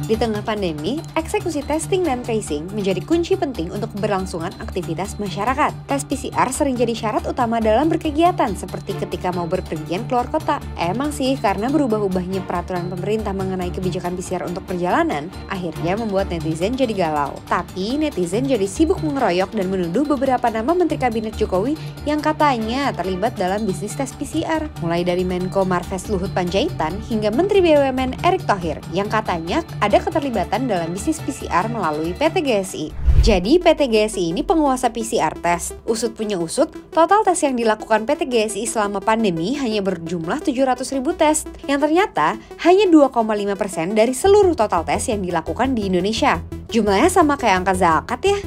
Di tengah pandemi, eksekusi testing dan tracing menjadi kunci penting untuk keberlangsungan aktivitas masyarakat. Tes PCR sering jadi syarat utama dalam berkegiatan, seperti ketika mau berpergian keluar kota. Emang sih, karena berubah-ubahnya peraturan pemerintah mengenai kebijakan PCR untuk perjalanan, akhirnya membuat netizen jadi galau. Tapi, netizen jadi sibuk mengeroyok dan menuduh beberapa nama Menteri Kabinet Jokowi yang katanya terlibat dalam bisnis tes PCR. Mulai dari Menko Marves Luhut Panjaitan hingga Menteri BUMN Erick Thohir yang katanya ada keterlibatan dalam bisnis PCR melalui PT GSI. Jadi PT GSI ini penguasa PCR tes. Usut punya usut, total tes yang dilakukan PT GSI selama pandemi hanya berjumlah 700.000 tes, yang ternyata hanya 2,5% dari seluruh total tes yang dilakukan di Indonesia. Jumlahnya sama kayak angka zakat ya.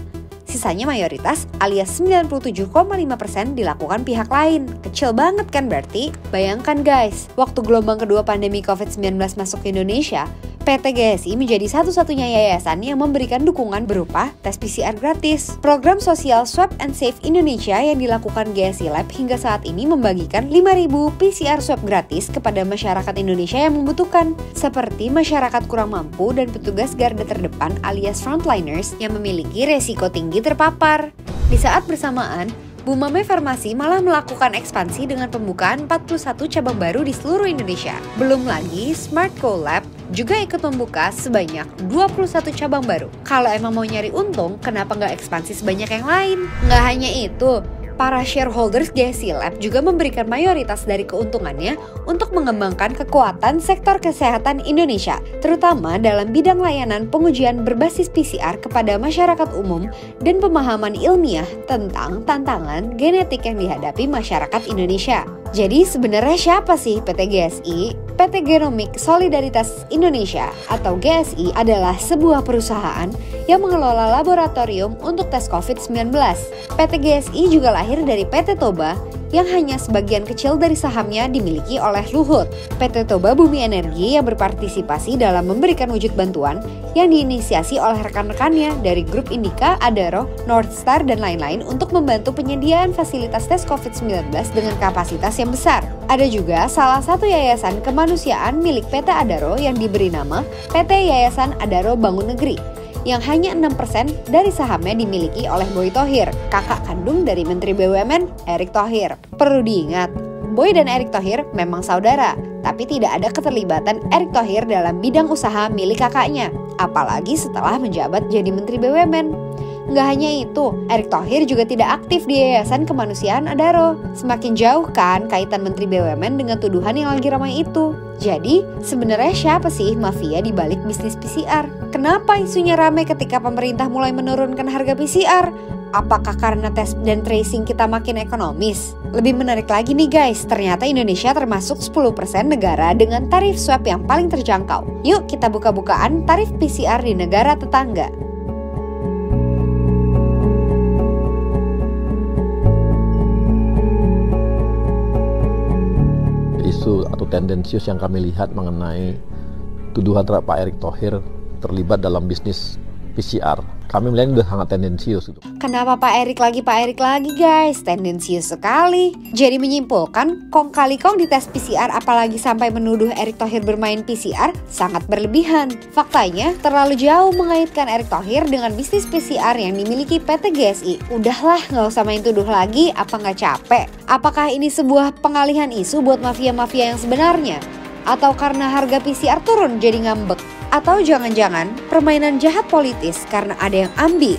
Sisanya mayoritas alias 97,5% dilakukan pihak lain. Kecil banget kan berarti? Bayangkan guys, waktu gelombang kedua pandemi COVID-19 masuk ke Indonesia, PT GSI menjadi satu-satunya yayasan yang memberikan dukungan berupa tes PCR gratis. Program sosial Swab and Save Indonesia yang dilakukan GSI Lab hingga saat ini membagikan 5.000 PCR swab gratis kepada masyarakat Indonesia yang membutuhkan, seperti masyarakat kurang mampu dan petugas garda terdepan alias frontliners yang memiliki resiko tinggi terpapar. Di saat bersamaan, Bumame Farmasi malah melakukan ekspansi dengan pembukaan 41 cabang baru di seluruh Indonesia. Belum lagi, Smart Co Lab juga ikut membuka sebanyak 21 cabang baru. Kalau emang mau nyari untung, kenapa nggak ekspansi sebanyak yang lain? Nggak hanya itu, para shareholders GSI Lab juga memberikan mayoritas dari keuntungannya untuk mengembangkan kekuatan sektor kesehatan Indonesia, terutama dalam bidang layanan pengujian berbasis PCR kepada masyarakat umum dan pemahaman ilmiah tentang tantangan genetik yang dihadapi masyarakat Indonesia. Jadi sebenarnya siapa sih PT GSI? PT Genomic Solidaritas Indonesia atau GSI adalah sebuah perusahaan yang mengelola laboratorium untuk tes COVID-19. PT GSI juga lahir dari PT Toba yang hanya sebagian kecil dari sahamnya dimiliki oleh Luhut. PT Toba Bumi Energi yang berpartisipasi dalam memberikan wujud bantuan yang diinisiasi oleh rekan-rekannya dari grup Indika, Adaro, Northstar, dan lain-lain untuk membantu penyediaan fasilitas tes COVID-19 dengan kapasitas yang besar. Ada juga salah satu yayasan kemanusiaan milik PT Adaro yang diberi nama PT Yayasan Adaro Bangun Negeri, yang hanya 6% dari sahamnya dimiliki oleh Boy Thohir, kakak kandung dari Menteri BUMN Erick Thohir. Perlu diingat, Boy dan Erick Thohir memang saudara, tapi tidak ada keterlibatan Erick Thohir dalam bidang usaha milik kakaknya, apalagi setelah menjabat jadi Menteri BUMN. Nggak hanya itu, Erick Thohir juga tidak aktif di Yayasan Kemanusiaan Adaro. Semakin jauh kan kaitan Menteri BUMN dengan tuduhan yang lagi ramai itu. Jadi, sebenarnya siapa sih mafia di balik bisnis PCR? Kenapa isunya ramai ketika pemerintah mulai menurunkan harga PCR? Apakah karena tes dan tracing kita makin ekonomis? Lebih menarik lagi nih guys, ternyata Indonesia termasuk 10% negara dengan tarif swab yang paling terjangkau. Yuk kita buka-bukaan tarif PCR di negara tetangga. Isu atau tendensius yang kami lihat mengenai tuduhan terhadap Pak Erick Thohir terlibat dalam bisnis PCR. Kami melihat udah sangat tendensius gitu. Kenapa Pak Erick lagi guys? Tendensius sekali. Jadi menyimpulkan, kong kali kong dites PCR apalagi sampai menuduh Erick Thohir bermain PCR sangat berlebihan. Faktanya, terlalu jauh mengaitkan Erick Thohir dengan bisnis PCR yang dimiliki PT GSI. Udahlah, nggak usah main tuduh lagi, apa nggak capek? Apakah ini sebuah pengalihan isu buat mafia-mafia yang sebenarnya? Atau karena harga PCR turun jadi ngambek? Atau jangan-jangan permainan jahat politis karena ada yang ambi